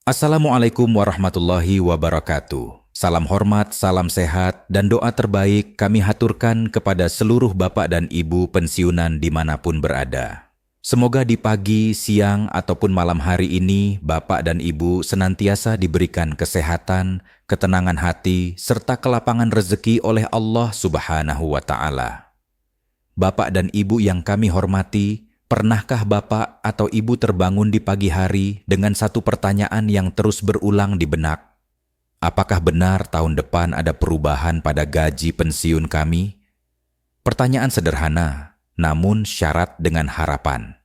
Assalamualaikum warahmatullahi wabarakatuh. Salam hormat, salam sehat, dan doa terbaik kami haturkan kepada seluruh bapak dan ibu pensiunan dimanapun berada. Semoga di pagi, siang, ataupun malam hari ini bapak dan ibu senantiasa diberikan kesehatan, ketenangan hati, serta kelapangan rezeki oleh Allah Subhanahu wa Ta'ala. Bapak dan ibu yang kami hormati, pernahkah Bapak atau Ibu terbangun di pagi hari dengan satu pertanyaan yang terus berulang di benak? Apakah benar tahun depan ada perubahan pada gaji pensiun kami? Pertanyaan sederhana, namun syarat dengan harapan.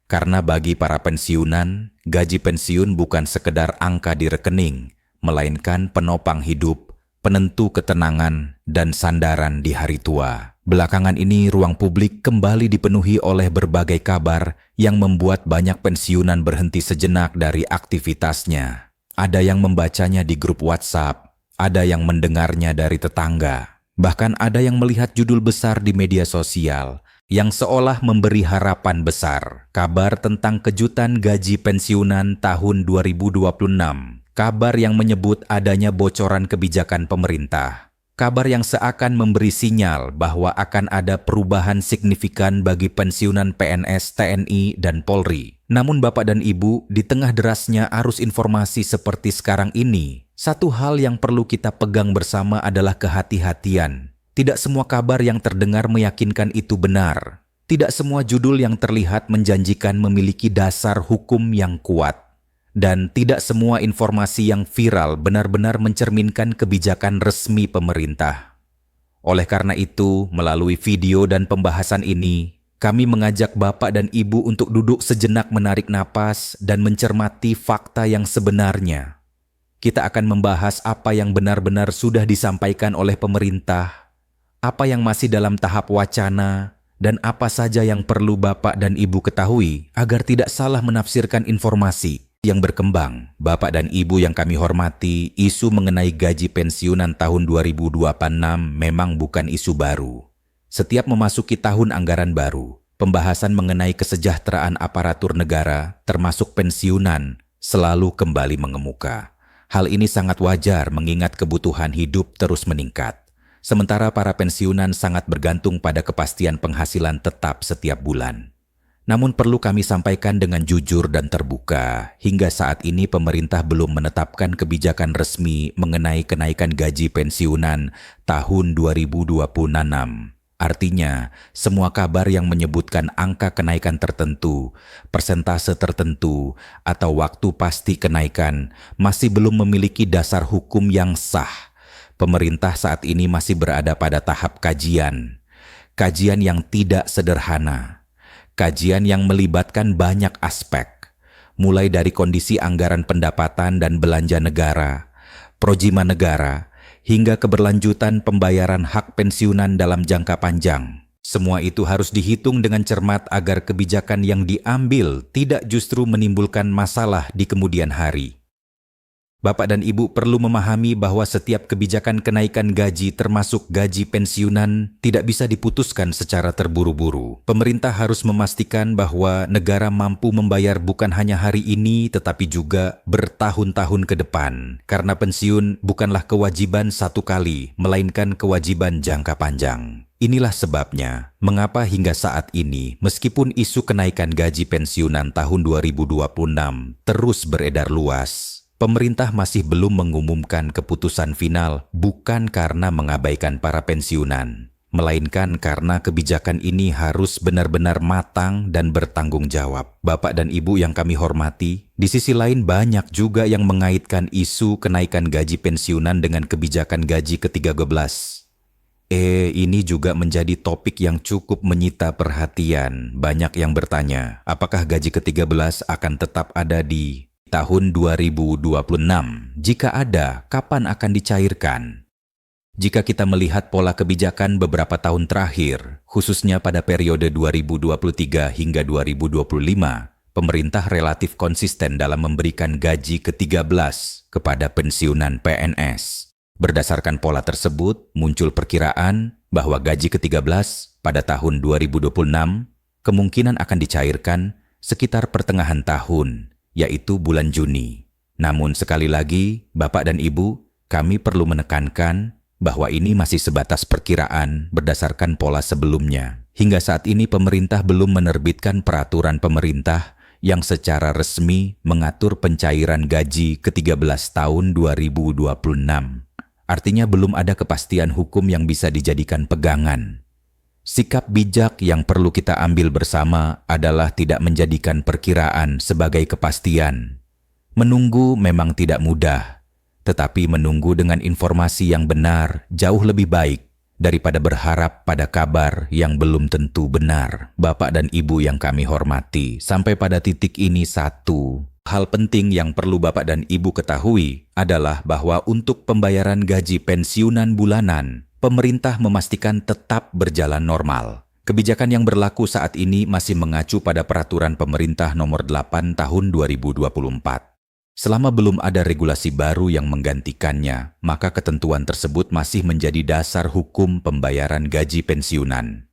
Karena bagi para pensiunan, gaji pensiun bukan sekedar angka di rekening, melainkan penopang hidup, penentu ketenangan, dan sandaran di hari tua. Belakangan ini ruang publik kembali dipenuhi oleh berbagai kabar yang membuat banyak pensiunan berhenti sejenak dari aktivitasnya. Ada yang membacanya di grup WhatsApp, ada yang mendengarnya dari tetangga, bahkan ada yang melihat judul besar di media sosial yang seolah memberi harapan besar. Kabar tentang kejutan gaji pensiunan tahun 2026, kabar yang menyebut adanya bocoran kebijakan pemerintah. Kabar yang seakan memberi sinyal bahwa akan ada perubahan signifikan bagi pensiunan PNS, TNI, dan Polri. Namun Bapak dan Ibu, di tengah derasnya arus informasi seperti sekarang ini, satu hal yang perlu kita pegang bersama adalah kehati-hatian. Tidak semua kabar yang terdengar meyakinkan itu benar. Tidak semua judul yang terlihat menjanjikan memiliki dasar hukum yang kuat. Dan tidak semua informasi yang viral benar-benar mencerminkan kebijakan resmi pemerintah. Oleh karena itu, melalui video dan pembahasan ini, kami mengajak Bapak dan Ibu untuk duduk sejenak menarik napas dan mencermati fakta yang sebenarnya. Kita akan membahas apa yang benar-benar sudah disampaikan oleh pemerintah, apa yang masih dalam tahap wacana, dan apa saja yang perlu Bapak dan Ibu ketahui agar tidak salah menafsirkan informasi yang berkembang. Bapak dan Ibu yang kami hormati, isu mengenai gaji pensiunan tahun 2026 memang bukan isu baru. Setiap memasuki tahun anggaran baru, pembahasan mengenai kesejahteraan aparatur negara, termasuk pensiunan, selalu kembali mengemuka. Hal ini sangat wajar mengingat kebutuhan hidup terus meningkat. Sementara para pensiunan sangat bergantung pada kepastian penghasilan tetap setiap bulan. Namun perlu kami sampaikan dengan jujur dan terbuka, hingga saat ini pemerintah belum menetapkan kebijakan resmi mengenai kenaikan gaji pensiunan tahun 2026. Artinya, semua kabar yang menyebutkan angka kenaikan tertentu, persentase tertentu, atau waktu pasti kenaikan masih belum memiliki dasar hukum yang sah. Pemerintah saat ini masih berada pada tahap kajian yang tidak sederhana. Kajian yang melibatkan banyak aspek, mulai dari kondisi anggaran pendapatan dan belanja negara, projima negara, hingga keberlanjutan pembayaran hak pensiunan dalam jangka panjang. Semua itu harus dihitung dengan cermat agar kebijakan yang diambil tidak justru menimbulkan masalah di kemudian hari. Bapak dan Ibu perlu memahami bahwa setiap kebijakan kenaikan gaji termasuk gaji pensiunan tidak bisa diputuskan secara terburu-buru. Pemerintah harus memastikan bahwa negara mampu membayar bukan hanya hari ini tetapi juga bertahun-tahun ke depan. Karena pensiun bukanlah kewajiban satu kali, melainkan kewajiban jangka panjang. Inilah sebabnya mengapa hingga saat ini meskipun isu kenaikan gaji pensiunan tahun 2026 terus beredar luas, pemerintah masih belum mengumumkan keputusan final bukan karena mengabaikan para pensiunan, melainkan karena kebijakan ini harus benar-benar matang dan bertanggung jawab. Bapak dan Ibu yang kami hormati, di sisi lain banyak juga yang mengaitkan isu kenaikan gaji pensiunan dengan kebijakan gaji ke-13. Ini juga menjadi topik yang cukup menyita perhatian. Banyak yang bertanya, apakah gaji ke-13 akan tetap ada di tahun 2026? Jika ada, kapan akan dicairkan? Jika kita melihat pola kebijakan beberapa tahun terakhir, khususnya pada periode 2023 hingga 2025, pemerintah relatif konsisten dalam memberikan gaji ke-13 kepada pensiunan PNS. Berdasarkan pola tersebut, muncul perkiraan bahwa gaji ke-13 pada tahun 2026 kemungkinan akan dicairkan sekitar pertengahan tahun, yaitu bulan Juni. Namun sekali lagi, Bapak dan Ibu, kami perlu menekankan bahwa ini masih sebatas perkiraan berdasarkan pola sebelumnya. Hingga saat ini pemerintah belum menerbitkan peraturan pemerintah yang secara resmi mengatur pencairan gaji ke-13 tahun 2026. Artinya belum ada kepastian hukum yang bisa dijadikan pegangan. Sikap bijak yang perlu kita ambil bersama adalah tidak menjadikan perkiraan sebagai kepastian. Menunggu memang tidak mudah, tetapi menunggu dengan informasi yang benar jauh lebih baik daripada berharap pada kabar yang belum tentu benar. Bapak dan Ibu yang kami hormati, sampai pada titik ini satu hal penting yang perlu Bapak dan Ibu ketahui adalah bahwa untuk pembayaran gaji pensiunan bulanan, pemerintah memastikan tetap berjalan normal. Kebijakan yang berlaku saat ini masih mengacu pada Peraturan Pemerintah Nomor 8 Tahun 2024. Selama belum ada regulasi baru yang menggantikannya, maka ketentuan tersebut masih menjadi dasar hukum pembayaran gaji pensiunan.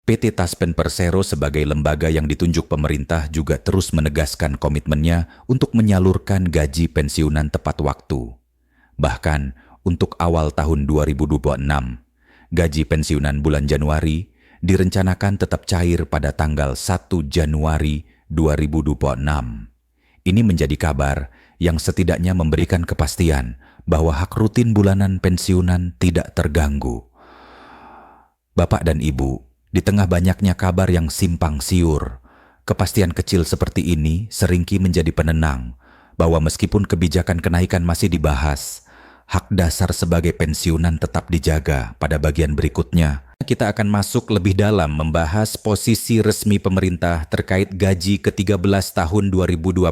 PT Taspen Persero sebagai lembaga yang ditunjuk pemerintah juga terus menegaskan komitmennya untuk menyalurkan gaji pensiunan tepat waktu. Bahkan, untuk awal tahun 2026, gaji pensiunan bulan Januari direncanakan tetap cair pada tanggal 1 Januari 2026. Ini menjadi kabar yang setidaknya memberikan kepastian bahwa hak rutin bulanan pensiunan tidak terganggu. Bapak dan Ibu, di tengah banyaknya kabar yang simpang siur, kepastian kecil seperti ini seringkali menjadi penenang bahwa meskipun kebijakan kenaikan masih dibahas, hak dasar sebagai pensiunan tetap dijaga. Pada bagian berikutnya, kita akan masuk lebih dalam membahas posisi resmi pemerintah terkait gaji ke-13 tahun 2026,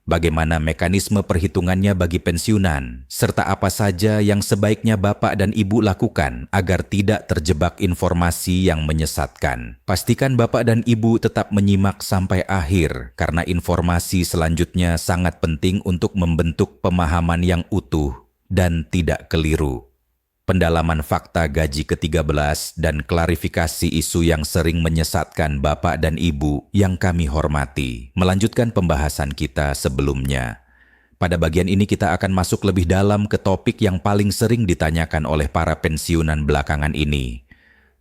bagaimana mekanisme perhitungannya bagi pensiunan, serta apa saja yang sebaiknya Bapak dan Ibu lakukan agar tidak terjebak informasi yang menyesatkan. Pastikan Bapak dan Ibu tetap menyimak sampai akhir, karena informasi selanjutnya sangat penting untuk membentuk pemahaman yang utuh dan tidak keliru. Pendalaman fakta gaji ke-13 dan klarifikasi isu yang sering menyesatkan Bapak dan Ibu yang kami hormati. Melanjutkan pembahasan kita sebelumnya. Pada bagian ini kita akan masuk lebih dalam ke topik yang paling sering ditanyakan oleh para pensiunan belakangan ini.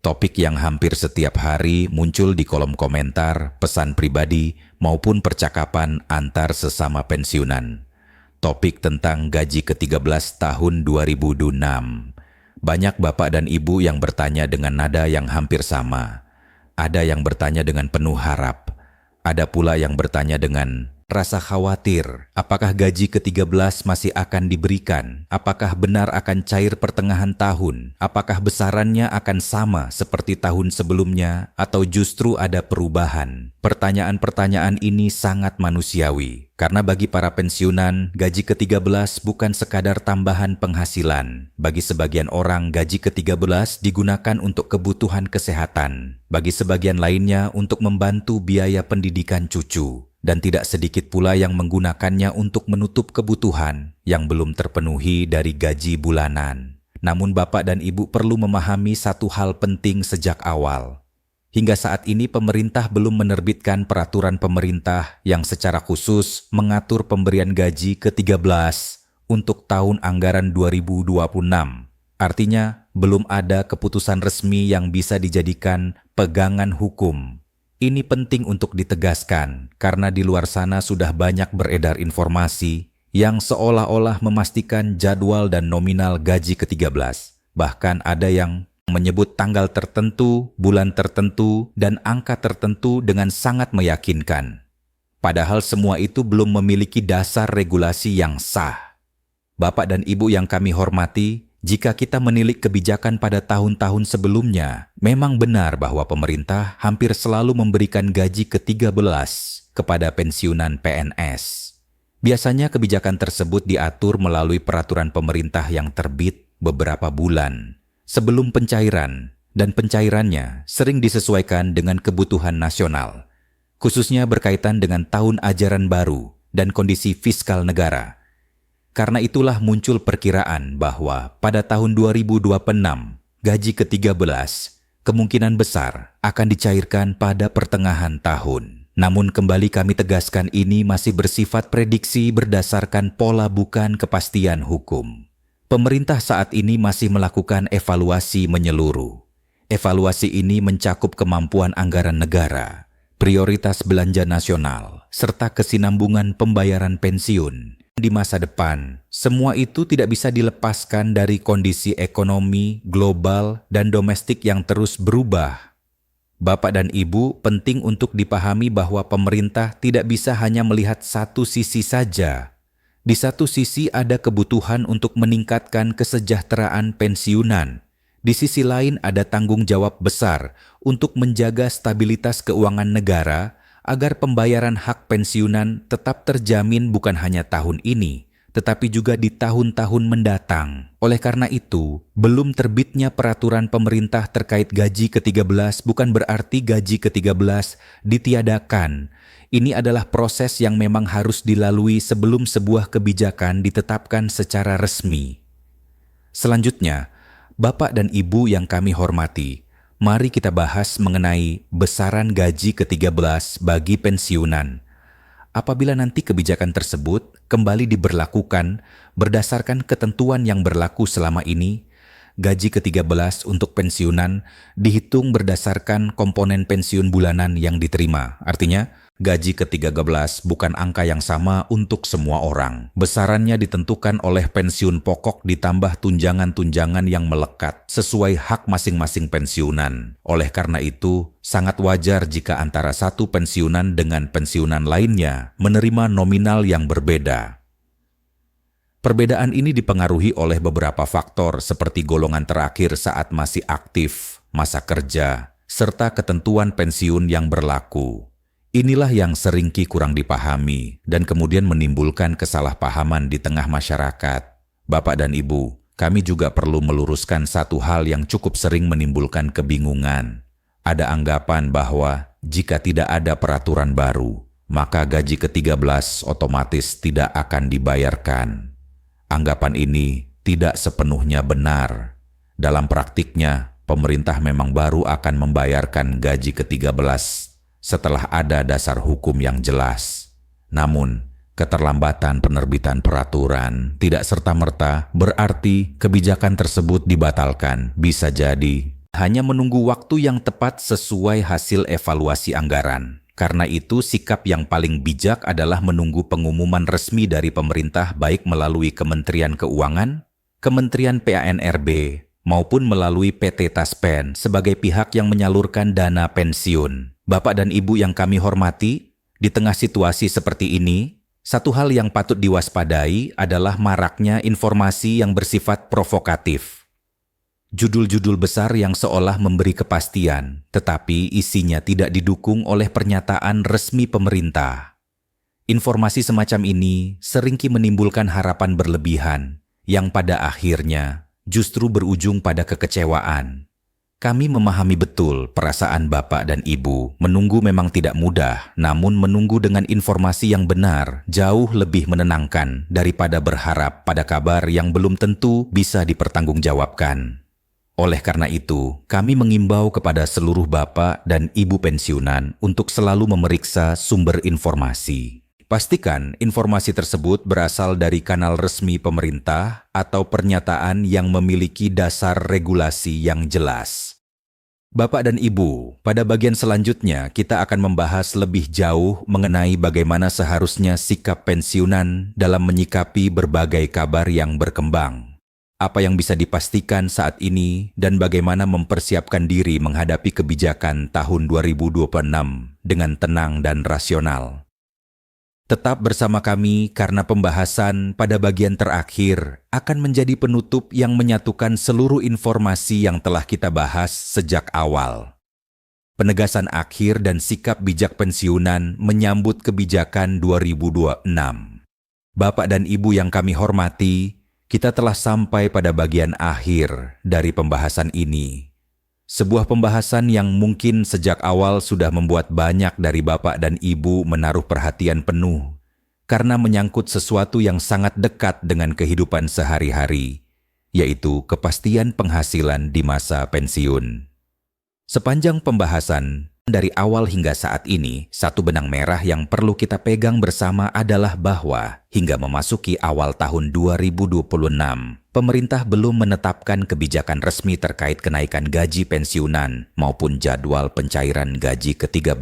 Topik yang hampir setiap hari muncul di kolom komentar, pesan pribadi, maupun percakapan antar sesama pensiunan. Topik tentang gaji ke-13 tahun 2026. Banyak Bapak dan Ibu yang bertanya dengan nada yang hampir sama. Ada yang bertanya dengan penuh harap. Ada pula yang bertanya dengan rasa khawatir. Apakah gaji ke-13 masih akan diberikan? Apakah benar akan cair pertengahan tahun? Apakah besarannya akan sama seperti tahun sebelumnya? Atau justru ada perubahan? Pertanyaan-pertanyaan ini sangat manusiawi. Karena bagi para pensiunan, gaji ke-13 bukan sekadar tambahan penghasilan. Bagi sebagian orang, gaji ke-13 digunakan untuk kebutuhan kesehatan. Bagi sebagian lainnya, untuk membantu biaya pendidikan cucu. Dan tidak sedikit pula yang menggunakannya untuk menutup kebutuhan yang belum terpenuhi dari gaji bulanan. Namun Bapak dan Ibu perlu memahami satu hal penting sejak awal. Hingga saat ini pemerintah belum menerbitkan peraturan pemerintah yang secara khusus mengatur pemberian gaji ke-13 untuk tahun anggaran 2026. Artinya, belum ada keputusan resmi yang bisa dijadikan pegangan hukum. Ini penting untuk ditegaskan karena di luar sana sudah banyak beredar informasi yang seolah-olah memastikan jadwal dan nominal gaji ke-13. Bahkan ada yang menyebut tanggal tertentu, bulan tertentu, dan angka tertentu dengan sangat meyakinkan. Padahal semua itu belum memiliki dasar regulasi yang sah. Bapak dan Ibu yang kami hormati, jika kita menilik kebijakan pada tahun-tahun sebelumnya, memang benar bahwa pemerintah hampir selalu memberikan gaji ke-13 kepada pensiunan PNS. Biasanya kebijakan tersebut diatur melalui peraturan pemerintah yang terbit beberapa bulan sebelum pencairan, dan pencairannya sering disesuaikan dengan kebutuhan nasional, khususnya berkaitan dengan tahun ajaran baru dan kondisi fiskal negara. Karena itulah muncul perkiraan bahwa pada tahun 2026, gaji ke-13 kemungkinan besar akan dicairkan pada pertengahan tahun. Namun kembali kami tegaskan ini masih bersifat prediksi berdasarkan pola bukan kepastian hukum. Pemerintah saat ini masih melakukan evaluasi menyeluruh. Evaluasi ini mencakup kemampuan anggaran negara, prioritas belanja nasional, serta kesinambungan pembayaran pensiun di masa depan. Semua itu tidak bisa dilepaskan dari kondisi ekonomi global dan domestik yang terus berubah. Bapak dan Ibu, penting untuk dipahami bahwa pemerintah tidak bisa hanya melihat satu sisi saja. Di satu sisi ada kebutuhan untuk meningkatkan kesejahteraan pensiunan. Di sisi lain ada tanggung jawab besar untuk menjaga stabilitas keuangan negara agar pembayaran hak pensiunan tetap terjamin bukan hanya tahun ini, tetapi juga di tahun-tahun mendatang. Oleh karena itu, belum terbitnya peraturan pemerintah terkait gaji ke-13 bukan berarti gaji ke-13 ditiadakan. Ini adalah proses yang memang harus dilalui sebelum sebuah kebijakan ditetapkan secara resmi. Selanjutnya, Bapak dan Ibu yang kami hormati, mari kita bahas mengenai besaran gaji ke-13 bagi pensiunan. Apabila nanti kebijakan tersebut kembali diberlakukan berdasarkan ketentuan yang berlaku selama ini, gaji ke-13 untuk pensiunan dihitung berdasarkan komponen pensiun bulanan yang diterima. Artinya, gaji ke-13 bukan angka yang sama untuk semua orang. Besarannya ditentukan oleh pensiun pokok ditambah tunjangan-tunjangan yang melekat sesuai hak masing-masing pensiunan. Oleh karena itu, sangat wajar jika antara satu pensiunan dengan pensiunan lainnya menerima nominal yang berbeda. Perbedaan ini dipengaruhi oleh beberapa faktor seperti golongan terakhir saat masih aktif, masa kerja, serta ketentuan pensiun yang berlaku. Inilah yang seringkali kurang dipahami dan kemudian menimbulkan kesalahpahaman di tengah masyarakat. Bapak dan Ibu, kami juga perlu meluruskan satu hal yang cukup sering menimbulkan kebingungan. Ada anggapan bahwa jika tidak ada peraturan baru, maka gaji ke-13 otomatis tidak akan dibayarkan. Anggapan ini tidak sepenuhnya benar. Dalam praktiknya, pemerintah memang baru akan membayarkan gaji ke-13 setelah ada dasar hukum yang jelas. Namun, keterlambatan penerbitan peraturan tidak serta-merta berarti kebijakan tersebut dibatalkan. Bisa jadi hanya menunggu waktu yang tepat sesuai hasil evaluasi anggaran. Karena itu, sikap yang paling bijak adalah menunggu pengumuman resmi dari pemerintah baik melalui Kementerian Keuangan, Kementerian PANRB, maupun melalui PT Taspen sebagai pihak yang menyalurkan dana pensiun. Bapak dan Ibu yang kami hormati, di tengah situasi seperti ini, satu hal yang patut diwaspadai adalah maraknya informasi yang bersifat provokatif. Judul-judul besar yang seolah memberi kepastian, tetapi isinya tidak didukung oleh pernyataan resmi pemerintah. Informasi semacam ini seringkali menimbulkan harapan berlebihan, yang pada akhirnya justru berujung pada kekecewaan. Kami memahami betul perasaan Bapak dan Ibu. Menunggu memang tidak mudah, namun menunggu dengan informasi yang benar jauh lebih menenangkan daripada berharap pada kabar yang belum tentu bisa dipertanggungjawabkan. Oleh karena itu, kami mengimbau kepada seluruh Bapak dan Ibu pensiunan untuk selalu memeriksa sumber informasi. Pastikan informasi tersebut berasal dari kanal resmi pemerintah atau pernyataan yang memiliki dasar regulasi yang jelas. Bapak dan Ibu, pada bagian selanjutnya kita akan membahas lebih jauh mengenai bagaimana seharusnya sikap pensiunan dalam menyikapi berbagai kabar yang berkembang. Apa yang bisa dipastikan saat ini dan bagaimana mempersiapkan diri menghadapi kebijakan tahun 2026 dengan tenang dan rasional. Tetap bersama kami karena pembahasan pada bagian terakhir akan menjadi penutup yang menyatukan seluruh informasi yang telah kita bahas sejak awal. Penegasan akhir dan sikap bijak pensiunan menyambut kebijakan 2026. Bapak dan Ibu yang kami hormati, kita telah sampai pada bagian akhir dari pembahasan ini. Sebuah pembahasan yang mungkin sejak awal sudah membuat banyak dari Bapak dan Ibu menaruh perhatian penuh, karena menyangkut sesuatu yang sangat dekat dengan kehidupan sehari-hari, yaitu kepastian penghasilan di masa pensiun. Sepanjang pembahasan, Dari awal hingga saat ini, satu benang merah yang perlu kita pegang bersama adalah bahwa hingga memasuki awal tahun 2026, pemerintah belum menetapkan kebijakan resmi terkait kenaikan gaji pensiunan maupun jadwal pencairan gaji ke-13.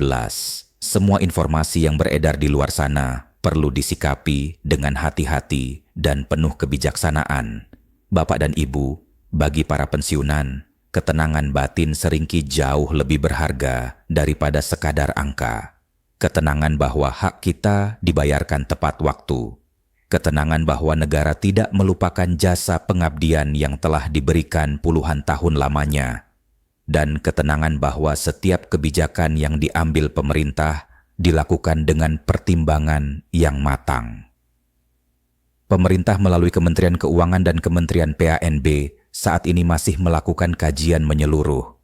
Semua informasi yang beredar di luar sana perlu disikapi dengan hati-hati dan penuh kebijaksanaan. Bapak dan Ibu, bagi para pensiunan, ketenangan batin seringki jauh lebih berharga daripada sekadar angka. Ketenangan bahwa hak kita dibayarkan tepat waktu. Ketenangan bahwa negara tidak melupakan jasa pengabdian yang telah diberikan puluhan tahun lamanya. Dan ketenangan bahwa setiap kebijakan yang diambil pemerintah dilakukan dengan pertimbangan yang matang. Pemerintah melalui Kementerian Keuangan dan Kementerian PANB saat ini masih melakukan kajian menyeluruh.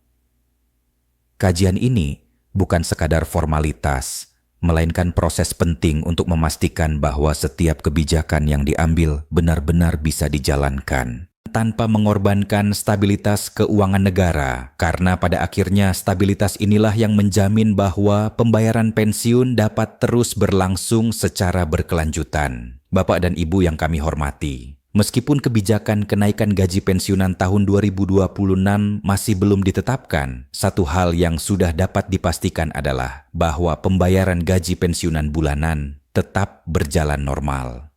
Kajian ini bukan sekadar formalitas, melainkan proses penting untuk memastikan bahwa setiap kebijakan yang diambil benar-benar bisa dijalankan tanpa mengorbankan stabilitas keuangan negara, karena pada akhirnya stabilitas inilah yang menjamin bahwa pembayaran pensiun dapat terus berlangsung secara berkelanjutan. Bapak dan Ibu yang kami hormati, meskipun kebijakan kenaikan gaji pensiunan tahun 2026 masih belum ditetapkan, satu hal yang sudah dapat dipastikan adalah bahwa pembayaran gaji pensiunan bulanan tetap berjalan normal.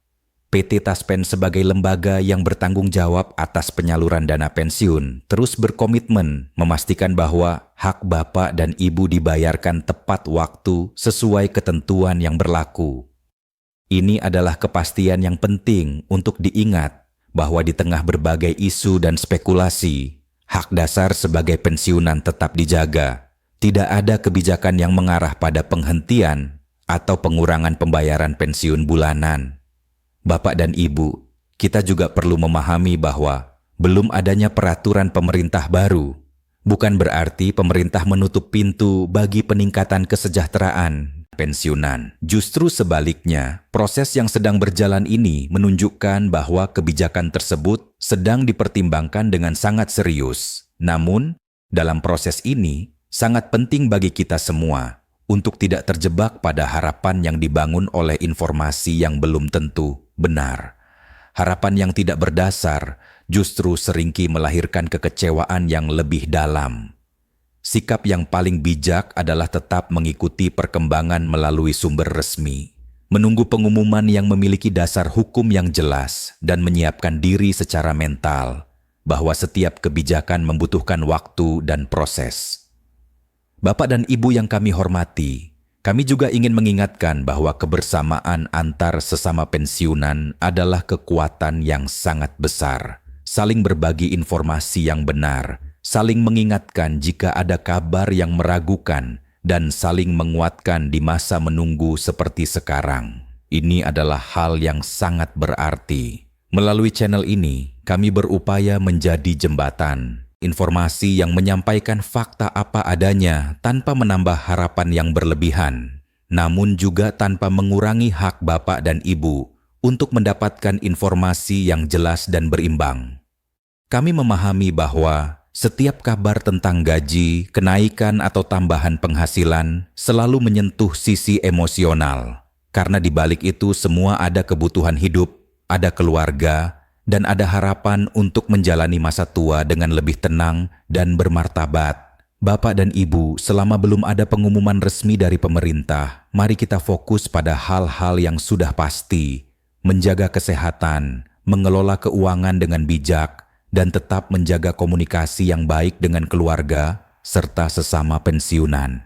PT Taspen sebagai lembaga yang bertanggung jawab atas penyaluran dana pensiun terus berkomitmen memastikan bahwa hak Bapak dan Ibu dibayarkan tepat waktu sesuai ketentuan yang berlaku. Ini adalah kepastian yang penting untuk diingat bahwa di tengah berbagai isu dan spekulasi, hak dasar sebagai pensiunan tetap dijaga. Tidak ada kebijakan yang mengarah pada penghentian atau pengurangan pembayaran pensiun bulanan. Bapak dan Ibu, kita juga perlu memahami bahwa belum adanya peraturan pemerintah baru bukan berarti pemerintah menutup pintu bagi peningkatan kesejahteraan pensiunan. Justru sebaliknya, proses yang sedang berjalan ini menunjukkan bahwa kebijakan tersebut sedang dipertimbangkan dengan sangat serius. Namun, dalam proses ini, sangat penting bagi kita semua untuk tidak terjebak pada harapan yang dibangun oleh informasi yang belum tentu benar. Harapan yang tidak berdasar justru seringki melahirkan kekecewaan yang lebih dalam. Sikap yang paling bijak adalah tetap mengikuti perkembangan melalui sumber resmi, menunggu pengumuman yang memiliki dasar hukum yang jelas, dan menyiapkan diri secara mental bahwa setiap kebijakan membutuhkan waktu dan proses. Bapak dan Ibu yang kami hormati, kami juga ingin mengingatkan bahwa kebersamaan antar sesama pensiunan adalah kekuatan yang sangat besar. Saling berbagi informasi yang benar, saling mengingatkan jika ada kabar yang meragukan, dan saling menguatkan di masa menunggu seperti sekarang. Ini adalah hal yang sangat berarti. Melalui channel ini, kami berupaya menjadi jembatan. Informasi yang menyampaikan fakta apa adanya tanpa menambah harapan yang berlebihan, namun juga tanpa mengurangi hak Bapak dan Ibu untuk mendapatkan informasi yang jelas dan berimbang. Kami memahami bahwa setiap kabar tentang gaji, kenaikan atau tambahan penghasilan selalu menyentuh sisi emosional, karena di balik itu semua ada kebutuhan hidup, ada keluarga, dan ada harapan untuk menjalani masa tua dengan lebih tenang dan bermartabat. Bapak dan Ibu, selama belum ada pengumuman resmi dari pemerintah, mari kita fokus pada hal-hal yang sudah pasti, menjaga kesehatan, mengelola keuangan dengan bijak, dan tetap menjaga komunikasi yang baik dengan keluarga serta sesama pensiunan.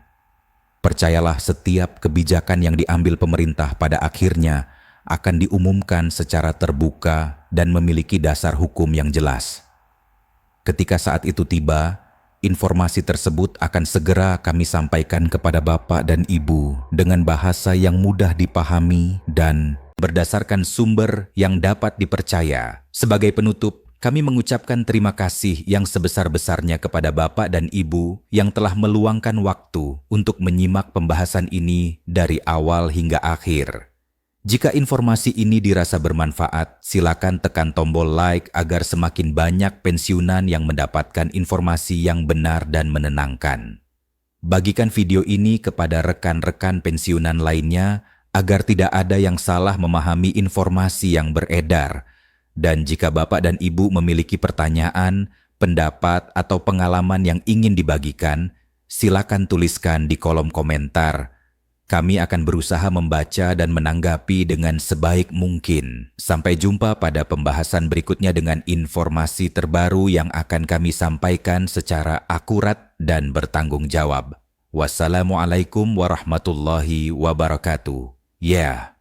Percayalah, setiap kebijakan yang diambil pemerintah pada akhirnya akan diumumkan secara terbuka dan memiliki dasar hukum yang jelas. Ketika saat itu tiba, informasi tersebut akan segera kami sampaikan kepada Bapak dan Ibu dengan bahasa yang mudah dipahami dan berdasarkan sumber yang dapat dipercaya. Sebagai penutup, kami mengucapkan terima kasih yang sebesar-besarnya kepada Bapak dan Ibu yang telah meluangkan waktu untuk menyimak pembahasan ini dari awal hingga akhir. Jika informasi ini dirasa bermanfaat, silakan tekan tombol like agar semakin banyak pensiunan yang mendapatkan informasi yang benar dan menenangkan. Bagikan video ini kepada rekan-rekan pensiunan lainnya agar tidak ada yang salah memahami informasi yang beredar. Dan jika Bapak dan Ibu memiliki pertanyaan, pendapat, atau pengalaman yang ingin dibagikan, silakan tuliskan di kolom komentar. Kami akan berusaha membaca dan menanggapi dengan sebaik mungkin. Sampai jumpa pada pembahasan berikutnya dengan informasi terbaru yang akan kami sampaikan secara akurat dan bertanggung jawab. Wassalamualaikum warahmatullahi wabarakatuh. Yeah.